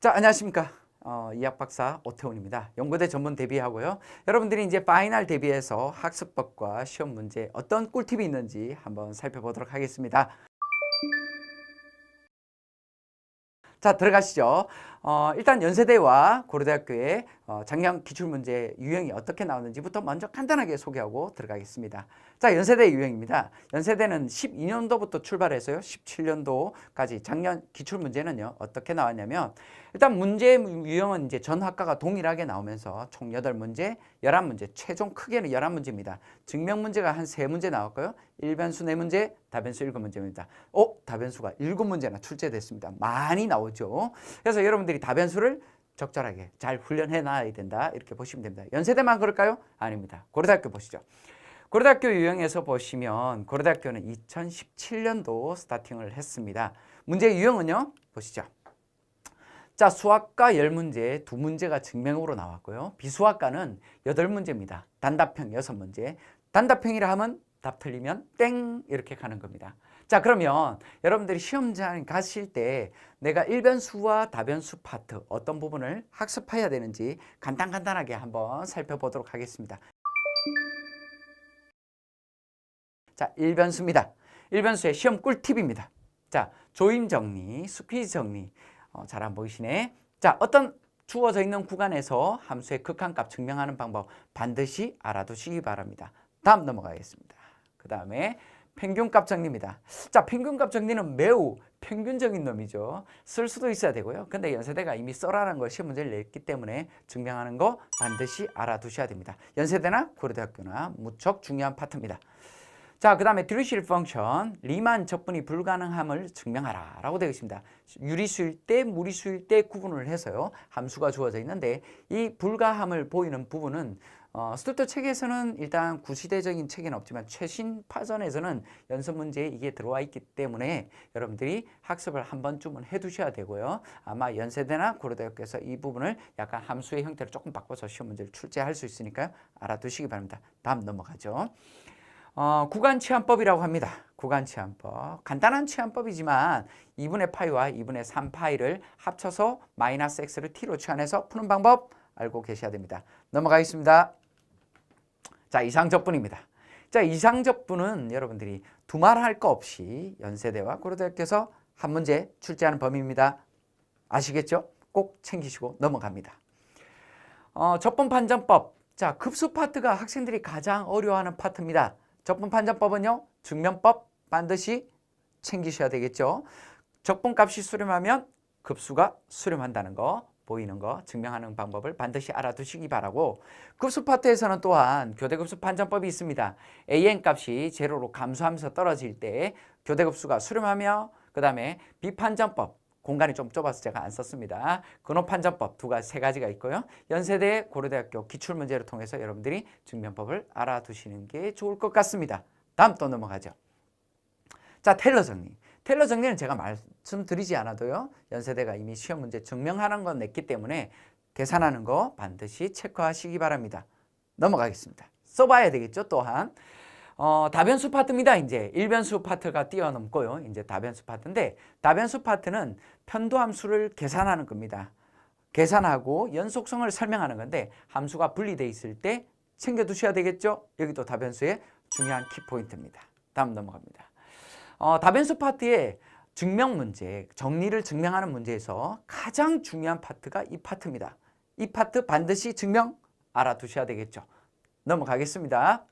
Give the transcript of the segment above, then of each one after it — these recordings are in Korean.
자, 안녕하십니까. 이학 박사 오태훈입니다. 연고대 전문 대비하고요. 여러분들이 이제 파이널 대비해서 학습법과 시험 문제 어떤 꿀팁이 있는지 한번 살펴보도록 하겠습니다. 자, 들어가시죠. 일단 연세대와 고려대학교의 작년 기출문제 유형이 어떻게 나오는지부터 먼저 간단하게 소개하고 들어가겠습니다. 자, 연세대 유형입니다. 연세대는 12년도부터 출발해서요. 17년도까지 작년 기출문제는요. 어떻게 나왔냐면 일단 문제 유형은 이제 전 학과가 동일하게 나오면서 총 8문제, 11문제, 최종 크게는 11문제입니다. 증명 문제가 한 3문제 나왔고요. 일변수 4문제, 답변수 7문제입니다. 답변수가 7문제나 출제됐습니다. 많이 나오죠. 그래서 여러분들이 답변수를 적절하게 잘 훈련해 놔야 된다. 이렇게 보시면 됩니다. 연세대만 그럴까요? 아닙니다. 고려대학교 보시죠. 고려대학교 유형에서 보시면 고려대학교는 2017년도 스타팅을 했습니다. 문제 유형은요. 보시죠. 자, 수학과 10문제, 2문제가 증명으로 나왔고요. 비수학과는 8문제입니다. 단답형 6문제. 단답형이라 하면 답 틀리면 땡 이렇게 가는 겁니다. 자, 그러면 여러분들이 시험장 가실 때 내가 일변수와 다변수 파트 어떤 부분을 학습해야 되는지 간단하게 한번 살펴보도록 하겠습니다. 자, 일변수입니다. 일변수의 시험 꿀팁입니다. 자, 조임 정리, 스퀴즈 정리. 잘 안 보이시네. 자, 어떤 주어져 있는 구간에서 함수의 극한값 증명하는 방법 반드시 알아두시기 바랍니다. 다음 넘어가겠습니다. 그 다음에 평균값 정리입니다. 자, 평균값 정리는 매우 평균적인 놈이죠. 쓸 수도 있어야 되고요. 근데 연세대가 이미 써라는 걸 시험 문제를 냈기 때문에 증명하는 거 반드시 알아두셔야 됩니다. 연세대나 고려대학교나 무척 중요한 파트입니다. 자, 그 다음에 디리실 펑션, 리만 적분이 불가능함을 증명하라 라고 되어 있습니다. 유리수일 때, 무리수일 때 구분을 해서요. 함수가 주어져 있는데 이 불가함을 보이는 부분은 스튜디오 책에서는 일단 구시대적인 책에는 없지만 최신 파전에서는 연습 문제에 이게 들어와 있기 때문에 여러분들이 학습을 한 번쯤은 해두셔야 되고요. 아마 연세대나 고려대학교에서 이 부분을 약간 함수의 형태를 조금 바꿔서 시험 문제를 출제할 수 있으니까요. 알아두시기 바랍니다. 다음 넘어가죠. 구간 치환법이라고 합니다. 구간 치환법. 간단한 치환법이지만 2분의 파이와 2분의 3 파이를 합쳐서 마이너스 x를 t로 치환해서 푸는 방법 알고 계셔야 됩니다. 넘어가겠습니다. 자, 이상적분입니다. 자, 이상적분은 여러분들이 두말할 거 없이 연세대와 고려대학교에서 한 문제 출제하는 범위입니다. 아시겠죠? 꼭 챙기시고 넘어갑니다. 적분 판정법. 자, 급수 파트가 학생들이 가장 어려워하는 파트입니다. 적분 판정법은요. 증명법 반드시 챙기셔야 되겠죠. 적분값이 수렴하면 급수가 수렴한다는 거, 보이는 거 증명하는 방법을 반드시 알아두시기 바라고, 급수 파트에서는 또한 교대급수 판정법이 있습니다. an 값이 제로로 감소하면서 떨어질 때 교대급수가 수렴하며, 그 다음에 비판정법, 공간이 좀 좁아서 제가 안 썼습니다. 근호판정법 세 가지가 있고요. 연세대, 고려대학교 기출문제를 통해서 여러분들이 증명법을 알아두시는 게 좋을 것 같습니다. 다음 또 넘어가죠. 자, 테일러 정리. 테일러 정리는 제가 말씀드리지 않아도요. 연세대가 이미 시험 문제 증명하는 건 냈기 때문에 계산하는 거 반드시 체크하시기 바랍니다. 넘어가겠습니다. 써봐야 되겠죠, 또한. 다변수 파트입니다. 이제 일변수 파트가 뛰어넘고요. 이제 다변수 파트인데, 다변수 파트는 편도함수를 계산하는 겁니다. 계산하고 연속성을 설명하는 건데 함수가 분리되어 있을 때 챙겨두셔야 되겠죠. 여기도 다변수의 중요한 키포인트입니다. 다음 넘어갑니다. 다변수 파트의 증명 문제, 정리를 증명하는 문제에서 가장 중요한 파트가 이 파트입니다. 이 파트 반드시 증명 알아두셔야 되겠죠. 넘어가겠습니다.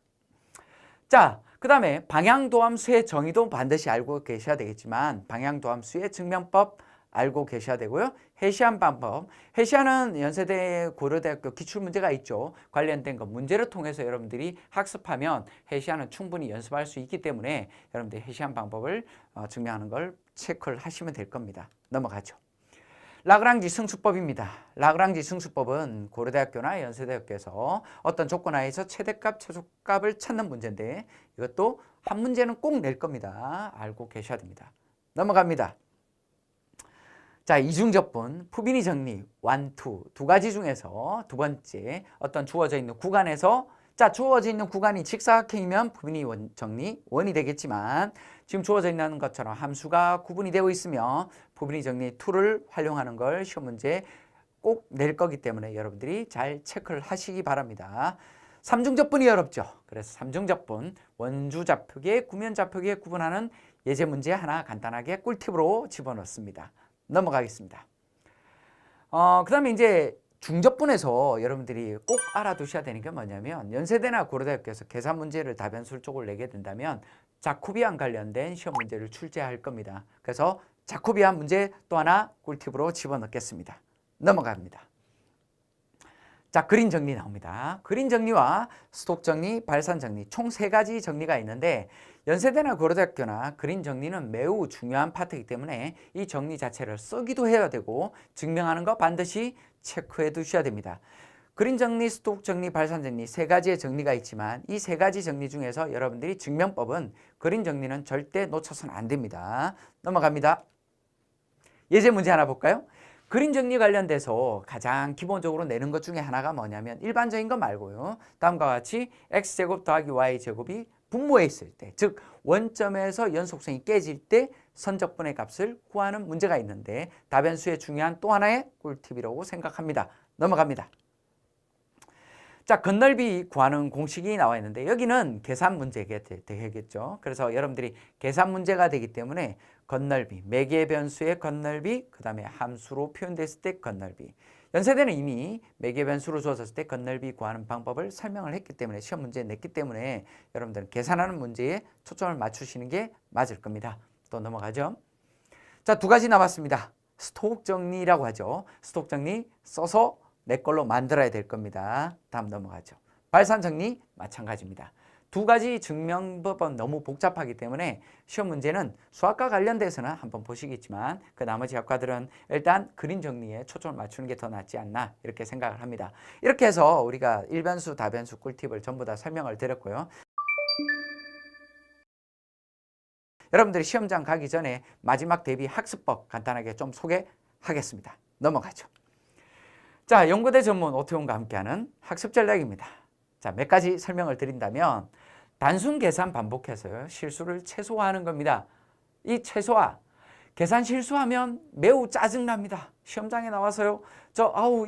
자, 그 다음에 방향도함수의 정의도 반드시 알고 계셔야 되겠지만 방향도함수의 증명법 알고 계셔야 되고요. 해시한 방법. 해시한은 연세대 고려대학교 기출문제가 있죠. 관련된 거 문제를 통해서 여러분들이 학습하면 해시한은 충분히 연습할 수 있기 때문에 여러분들이 해시한 방법을 증명하는 걸 체크를 하시면 될 겁니다. 넘어가죠. 라그랑지 승수법입니다. 라그랑지 승수법은 고려대학교나 연세대학교에서 어떤 조건 하에서 최대값, 최소값을 찾는 문제인데 이것도 한 문제는 꼭 낼 겁니다. 알고 계셔야 됩니다. 넘어갑니다. 자, 이중적분, 푸비니 정리, 완투 두 가지 중에서 두 번째 어떤 주어져 있는 구간에서, 자, 주어져 있는 구간이 직사각형이면 푸비니 정리 원이 되겠지만 지금 주어져 있는 것처럼 함수가 구분이 되어 있으면 부빈이 정리 툴을 활용하는 걸 시험 문제 꼭 낼 거기 때문에 여러분들이 잘 체크를 하시기 바랍니다. 삼중접분이 어렵죠. 그래서 삼중접분, 원주 좌표계, 구면 좌표계 구분하는 예제 문제 하나 간단하게 꿀팁으로 집어넣습니다. 넘어가겠습니다. 그 다음에 이제 중접분에서 여러분들이 꼭 알아두셔야 되는 게 뭐냐면 연세대나 고려대학교에서 계산 문제를 답변술 쪽을 내게 된다면 자코비안 관련된 시험 문제를 출제할 겁니다. 그래서 자코비안 문제 또 하나 꿀팁으로 집어넣겠습니다. 넘어갑니다. 자, 그린 정리 나옵니다. 그린 정리와 스톡 정리, 발산 정리 총 3가지 정리가 있는데 연세대나 고려대학교나 그린 정리는 매우 중요한 파트이기 때문에 이 정리 자체를 쓰기도 해야 되고 증명하는 거 반드시 체크해 두셔야 됩니다. 그린 정리, 스톡 정리, 발산 정리 3가지의 정리가 있지만 이 3가지 정리 중에서 여러분들이 증명법은 그린 정리는 절대 놓쳐서는 안 됩니다. 넘어갑니다. 예제 문제 하나 볼까요? 그림 정리 관련돼서 가장 기본적으로 내는 것 중에 하나가 뭐냐면 일반적인 거 말고요. 다음과 같이 x제곱 더하기 y제곱이 분모에 있을 때, 즉 원점에서 연속성이 깨질 때 선적분의 값을 구하는 문제가 있는데 답변수의 중요한 또 하나의 꿀팁이라고 생각합니다. 넘어갑니다. 자, 건널비 구하는 공식이 나와 있는데 여기는 계산 문제가 되겠죠. 그래서 여러분들이 계산 문제가 되기 때문에 건널비, 매개 변수의 건널비, 그 다음에 함수로 표현됐을 때 건널비. 연세대는 이미 매개 변수로 주어졌을 때 건널비 구하는 방법을 설명을 했기 때문에 시험 문제에 냈기 때문에 여러분들은 계산하는 문제에 초점을 맞추시는 게 맞을 겁니다. 또 넘어가죠. 자, 2가지 남았습니다. 스톡 정리라고 하죠. 스톡 정리 써서 내 걸로 만들어야 될 겁니다. 다음 넘어가죠. 발산 정리 마찬가지입니다. 2가지 증명법은 너무 복잡하기 때문에 시험 문제는 수학과 관련돼서는 한번 보시겠지만 그 나머지 학과들은 일단 그림 정리에 초점을 맞추는 게 더 낫지 않나 이렇게 생각을 합니다. 이렇게 해서 우리가 일변수, 다변수 꿀팁을 전부 다 설명을 드렸고요. 여러분들이 시험장 가기 전에 마지막 대비 학습법 간단하게 좀 소개하겠습니다. 넘어가죠. 자, 연구대 전문 오태훈과 함께하는 학습 전략입니다. 자, 몇 가지 설명을 드린다면 단순 계산 반복해서 실수를 최소화하는 겁니다. 이 최소화, 계산 실수하면 매우 짜증납니다. 시험장에 나와서요.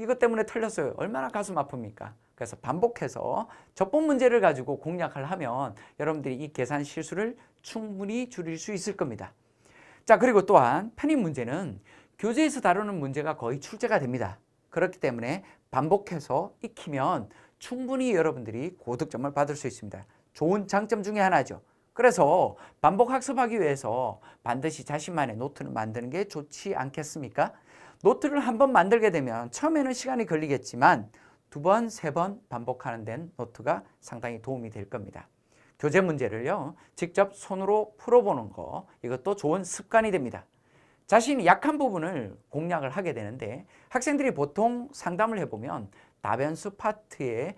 이것 때문에 틀렸어요. 얼마나 가슴 아픕니까? 그래서 반복해서 접분 문제를 가지고 공략을 하면 여러분들이 이 계산 실수를 충분히 줄일 수 있을 겁니다. 자, 그리고 또한 편입 문제는 교재에서 다루는 문제가 거의 출제가 됩니다. 그렇기 때문에 반복해서 익히면 충분히 여러분들이 고득점을 받을 수 있습니다. 좋은 장점 중에 하나죠. 그래서 반복 학습하기 위해서 반드시 자신만의 노트를 만드는 게 좋지 않겠습니까? 노트를 한번 만들게 되면 처음에는 시간이 걸리겠지만 2번, 3번 반복하는 데는 노트가 상당히 도움이 될 겁니다. 교재 문제를요, 직접 손으로 풀어보는 거, 이것도 좋은 습관이 됩니다. 자신이 약한 부분을 공략을 하게 되는데 학생들이 보통 상담을 해보면 다변수 파트의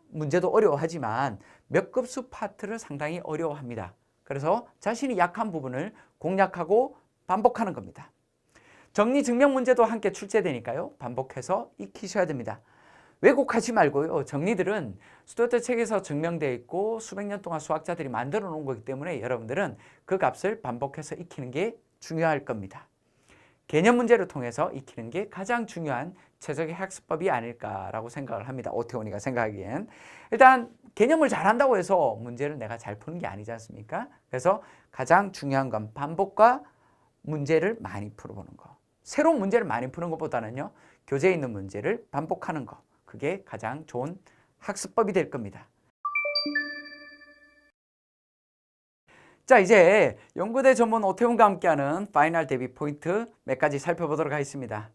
문제도 어려워하지만 몇 급수 파트를 상당히 어려워합니다. 그래서 자신이 약한 부분을 공략하고 반복하는 겁니다. 정리 증명 문제도 함께 출제되니까요. 반복해서 익히셔야 됩니다. 왜곡하지 말고요. 정리들은 스튜어트 책에서 증명되어 있고 수백 년 동안 수학자들이 만들어 놓은 거기 때문에 여러분들은 그 값을 반복해서 익히는 게 중요할 겁니다. 개념 문제를 통해서 익히는 게 가장 중요한 최적의 학습법이 아닐까라고 생각을 합니다. 오태훈이가 생각하기엔. 일단 개념을 잘한다고 해서 문제를 내가 잘 푸는 게 아니지 않습니까? 그래서 가장 중요한 건 반복과 문제를 많이 풀어보는 거. 새로운 문제를 많이 푸는 것보다는요. 교재에 있는 문제를 반복하는 거. 그게 가장 좋은 학습법이 될 겁니다. 자, 이제 연구대 전문 오태훈과 함께하는 파이널 대비 포인트 몇 가지 살펴보도록 하겠습니다.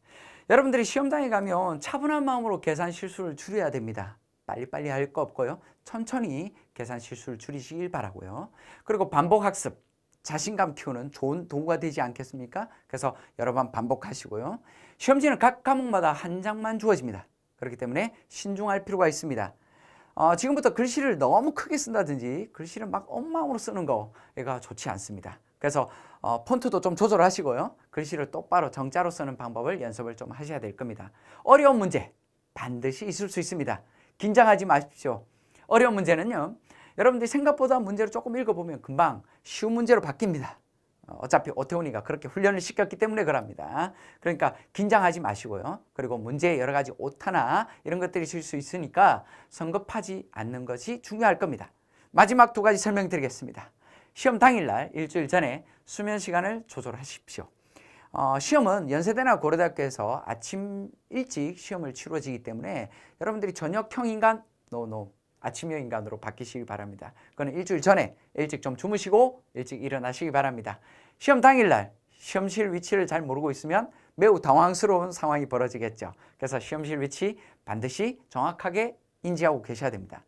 여러분들이 시험장에 가면 차분한 마음으로 계산 실수를 줄여야 됩니다. 빨리빨리 할 거 없고요. 천천히 계산 실수를 줄이시길 바라고요. 그리고 반복 학습, 자신감 키우는 좋은 도구가 되지 않겠습니까? 그래서 여러 번 반복하시고요. 시험지는 각 과목마다 한 장만 주어집니다. 그렇기 때문에 신중할 필요가 있습니다. 지금부터 글씨를 너무 크게 쓴다든지 글씨를 막 엉망으로 쓰는 거 얘가 좋지 않습니다. 그래서 폰트도 좀 조절하시고요. 글씨를 똑바로 정자로 쓰는 방법을 연습을 좀 하셔야 될 겁니다. 어려운 문제 반드시 있을 수 있습니다. 긴장하지 마십시오. 어려운 문제는요. 여러분들이 생각보다 문제를 조금 읽어보면 금방 쉬운 문제로 바뀝니다. 어차피 오태훈이가 그렇게 훈련을 시켰기 때문에 그럽니다. 그러니까 긴장하지 마시고요. 그리고 문제에 여러 가지 오타나 이런 것들이 있을 수 있으니까 성급하지 않는 것이 중요할 겁니다. 마지막 두 가지 설명드리겠습니다. 시험 당일날 일주일 전에 수면 시간을 조절하십시오. 시험은 연세대나 고려대학교에서 아침 일찍 시험을 치러지기 때문에 여러분들이 저녁형 인간, 아침형 인간으로 바뀌시기 바랍니다. 그건 일주일 전에 일찍 좀 주무시고 일찍 일어나시기 바랍니다. 시험 당일날 시험실 위치를 잘 모르고 있으면 매우 당황스러운 상황이 벌어지겠죠. 그래서 시험실 위치 반드시 정확하게 인지하고 계셔야 됩니다.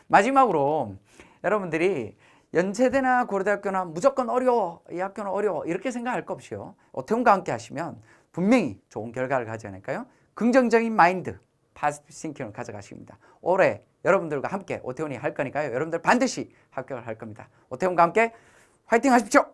마지막으로 여러분들이 연세대나 고려대학교나 무조건 어려워, 이 학교는 어려워 이렇게 생각할 거 없이요. 오태훈과 함께 하시면 분명히 좋은 결과를 가져야 하니까요. 긍정적인 마인드, 파지티브 싱킹을 가져가십니다. 올해 여러분들과 함께 오태훈이 할 거니까요. 여러분들 반드시 합격을 할 겁니다. 오태훈과 함께 화이팅 하십시오.